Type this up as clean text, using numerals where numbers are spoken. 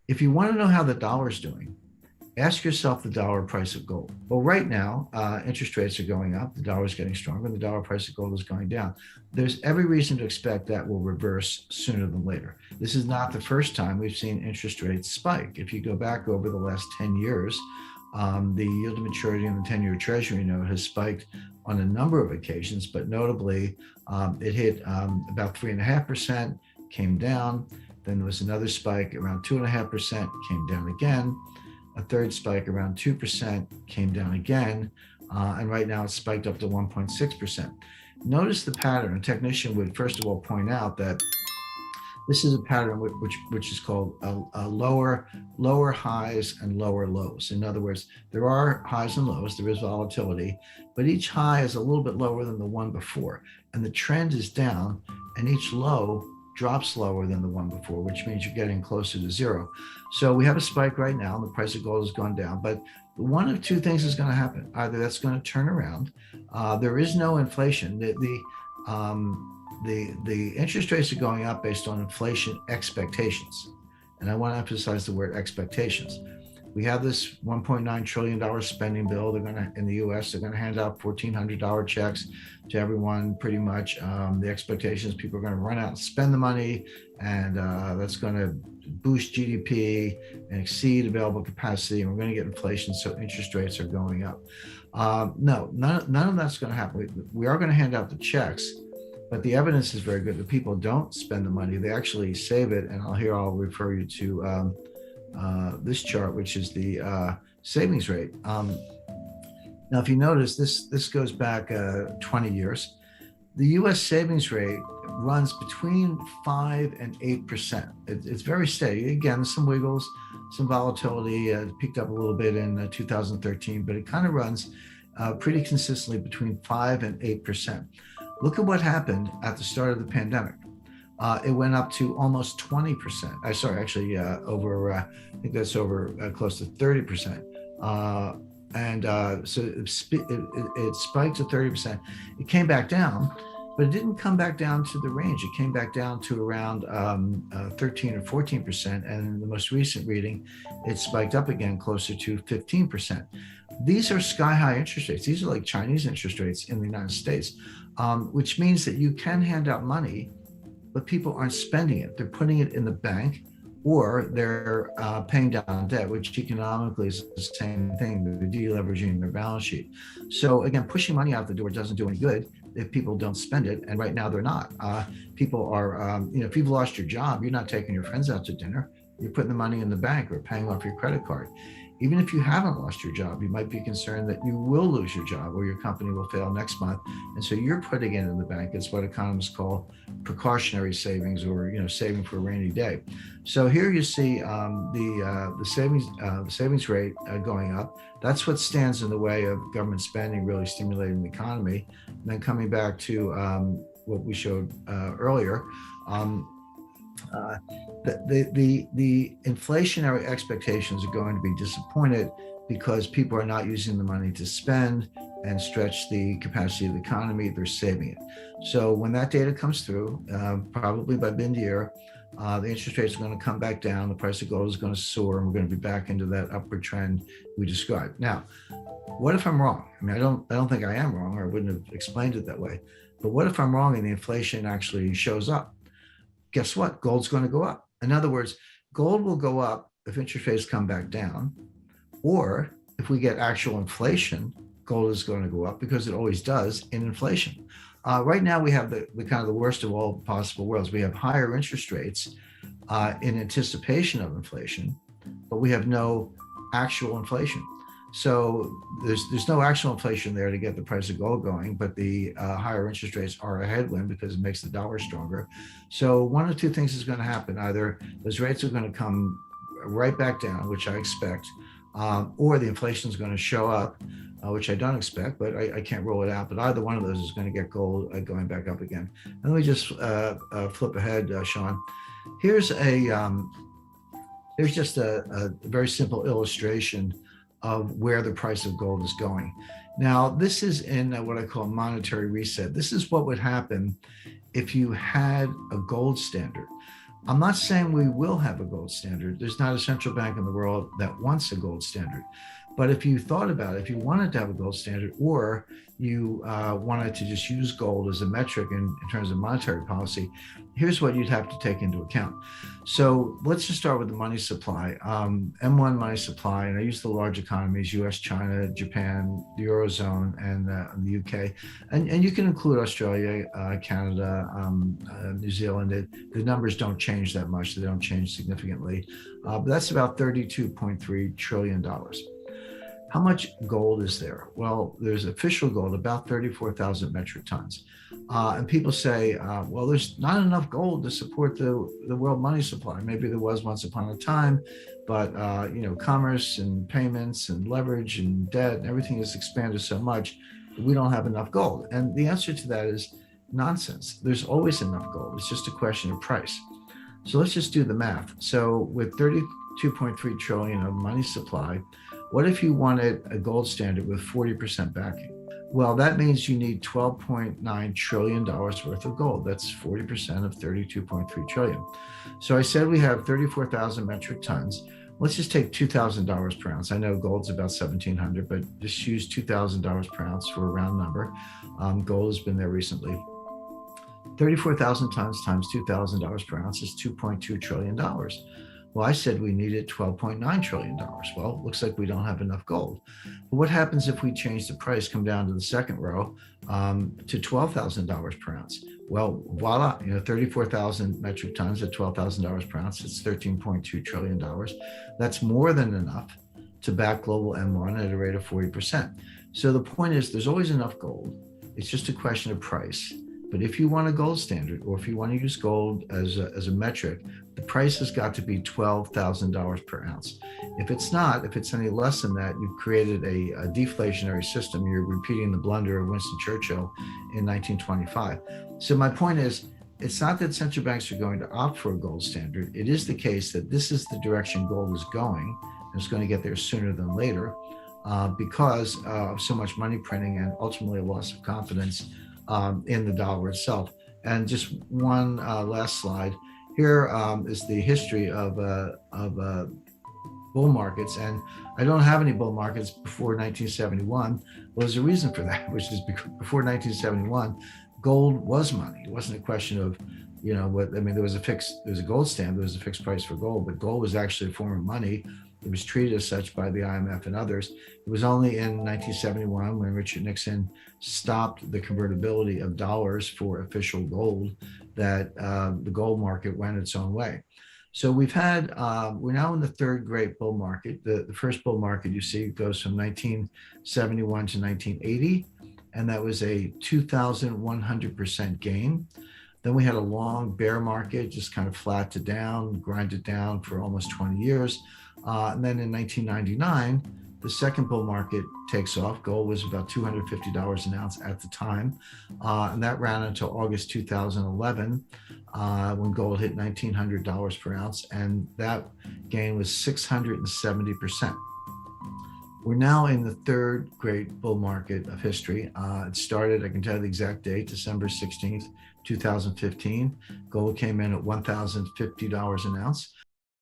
If you want to know how the dollar is doing, ask yourself the dollar price of gold. Well, right now, interest rates are going up, the dollar is getting stronger, and the dollar price of gold is going down. There's every reason to expect that will reverse sooner than later. This is not the first time we've seen interest rates spike. If you go back over the last 10 years, the yield to maturity in the 10-year Treasury note has spiked on a number of occasions, but notably, it hit about 3.5%, came down. Then there was another spike around 2.5%, came down again. A third spike around 2%, came down again. And right now it's spiked up to 1.6%. Notice the pattern. A technician would first of all point out that this is a pattern which is called lower highs and lower lows. In other words, there are highs and lows, there is volatility, but each high is a little bit lower than the one before. And the trend is down, and each low drops lower than the one before, which means you're getting closer to zero. So we have a spike right now, and the price of gold has gone down, but one of two things is going to happen. Either that's going to turn around. There is no inflation. The interest rates are going up based on inflation expectations. And I want to emphasize the word expectations. We have this $1.9 trillion spending bill. They're going to, in the US, they're going to hand out $1,400 checks to everyone pretty much. The expectation is people are going to run out and spend the money, and that's going to boost GDP and exceed available capacity, and we're going to get inflation, so interest rates are going up. No, none of that's going to happen. We are going to hand out the checks, but the evidence is very good that people don't spend the money. They actually save it, and I'll refer you to this chart, which is the savings rate. Now, if you notice, this goes back 20 years. The U.S. savings rate runs between 5 and 8%. It's very steady. Again, there's some wiggles, some volatility. It peaked up a little bit in 2013, but it kind of runs pretty consistently between 5 and 8%. Look at what happened at the start of the pandemic. It went up to almost 20%. I think that's over close to 30%. So it spiked to 30%. It came back down, but it didn't come back down to the range. It came back down to around 13 or 14%. And in the most recent reading, it spiked up again closer to 15%. These are sky high interest rates. These are like Chinese interest rates in the United States, which means that you can hand out money, but people aren't spending it. They're putting it in the bank, or they're paying down debt, which economically is the same thing. They're deleveraging their balance sheet. So again, pushing money out the door doesn't do any good if people don't spend it. And right now they're not. People are, if you've lost your job, you're not taking your friends out to dinner. You're putting the money in the bank or paying off your credit card. Even if you haven't lost your job, you might be concerned that you will lose your job or your company will fail next month. And so you're putting it in the bank. It's what economists call precautionary savings, or saving for a rainy day. So here you see the savings rate going up. That's what stands in the way of government spending really stimulating the economy. And then coming back to what we showed earlier, the inflationary expectations are going to be disappointed because people are not using the money to spend and stretch the capacity of the economy. They're saving it. So when that data comes through, probably by mid-year, the interest rates are going to come back down. The price of gold is going to soar, and we're going to be back into that upward trend we described. Now, what if I'm wrong? I mean, I don't think I am wrong, or I wouldn't have explained it that way. But what if I'm wrong and the inflation actually shows up? Guess what? Gold's going to go up. In other words, gold will go up if interest rates come back down, or if we get actual inflation, gold is going to go up, because it always does in inflation. Right now, we have the kind of the worst of all possible worlds. We have higher interest rates in anticipation of inflation, but we have no actual inflation. So there's no actual inflation there to get the price of gold going, but the higher interest rates are a headwind because it makes the dollar stronger. So one of two things is going to happen. Either those rates are going to come right back down, which I expect, or the inflation is going to show up, which I don't expect, but I can't rule it out. But either one of those is going to get gold going back up again. And let me just flip ahead, Sean. Here's just a very simple illustration of where the price of gold is going. Now, this is in what I call monetary reset. This is what would happen if you had a gold standard. I'm not saying we will have a gold standard. There's not a central bank in the world that wants a gold standard. But if you thought about it, if you wanted to have a gold standard, or you wanted to just use gold as a metric in terms of monetary policy, here's what you'd have to take into account. So let's just start with the money supply. M1 money supply, and I use the large economies, US, China, Japan, the Eurozone, and the UK. And you can include Australia, Canada, New Zealand. The numbers don't change that much. They don't change significantly. But that's about $32.3 trillion. How much gold is there? Well, there's official gold, about 34,000 metric tons. And people say, well, there's not enough gold to support the world money supply. Maybe there was once upon a time, but commerce and payments and leverage and debt and everything has expanded so much that we don't have enough gold. And the answer to that is nonsense. There's always enough gold. It's just a question of price. So let's just do the math. So with 32.3 trillion of money supply, what if you wanted a gold standard with 40% backing? Well, that means you need $12.9 trillion worth of gold. That's 40% of 32.3 trillion. So I said we have 34,000 metric tons. Let's just take $2,000 per ounce. I know gold's about $1,700, but just use $2,000 per ounce for a round number. Gold has been there recently. 34,000 tons times $2,000 per ounce is $2.2 trillion. Well, I said we needed $12.9 trillion. Well, it looks like we don't have enough gold. But what happens if we change the price, come down to the second row, to $12,000 per ounce? Well, voila, 34,000 metric tons at $12,000 per ounce, it's $13.2 trillion. That's more than enough to back global M1 at a rate of 40%. So the point is, there's always enough gold. It's just a question of price. But if you want a gold standard, or if you want to use gold as a metric, the price has got to be $12,000 per ounce. If it's not, if it's any less than that, you've created a deflationary system. You're repeating the blunder of Winston Churchill in 1925. So my point is, it's not that central banks are going to opt for a gold standard. It is the case that this is the direction gold is going, and it's going to get there sooner than later because of so much money printing and ultimately a loss of confidence in the dollar itself. And just one last slide. Here is the history of bull markets. And I don't have any bull markets before 1971. Well, there's a reason for that, which is before 1971, gold was money. It wasn't a question of, there was a gold standard, there was a fixed price for gold, but gold was actually a form of money. It was treated as such by the IMF and others. It was only in 1971 when Richard Nixon stopped the convertibility of dollars for official gold that the gold market went its own way. So we're now in the third great bull market. The first bull market you see goes from 1971 to 1980, and that was a 2,100% gain. Then we had a long bear market, just kind of flat to down, grinded down for almost 20 years. And then in 1999, the second bull market takes off. Gold was about $250 an ounce at the time. And that ran until August 2011, when gold hit $1,900 per ounce. And that gain was 670%. We're now in the third great bull market of history. It started, I can tell you the exact date, December 16th, 2015. Gold came in at $1,050 an ounce.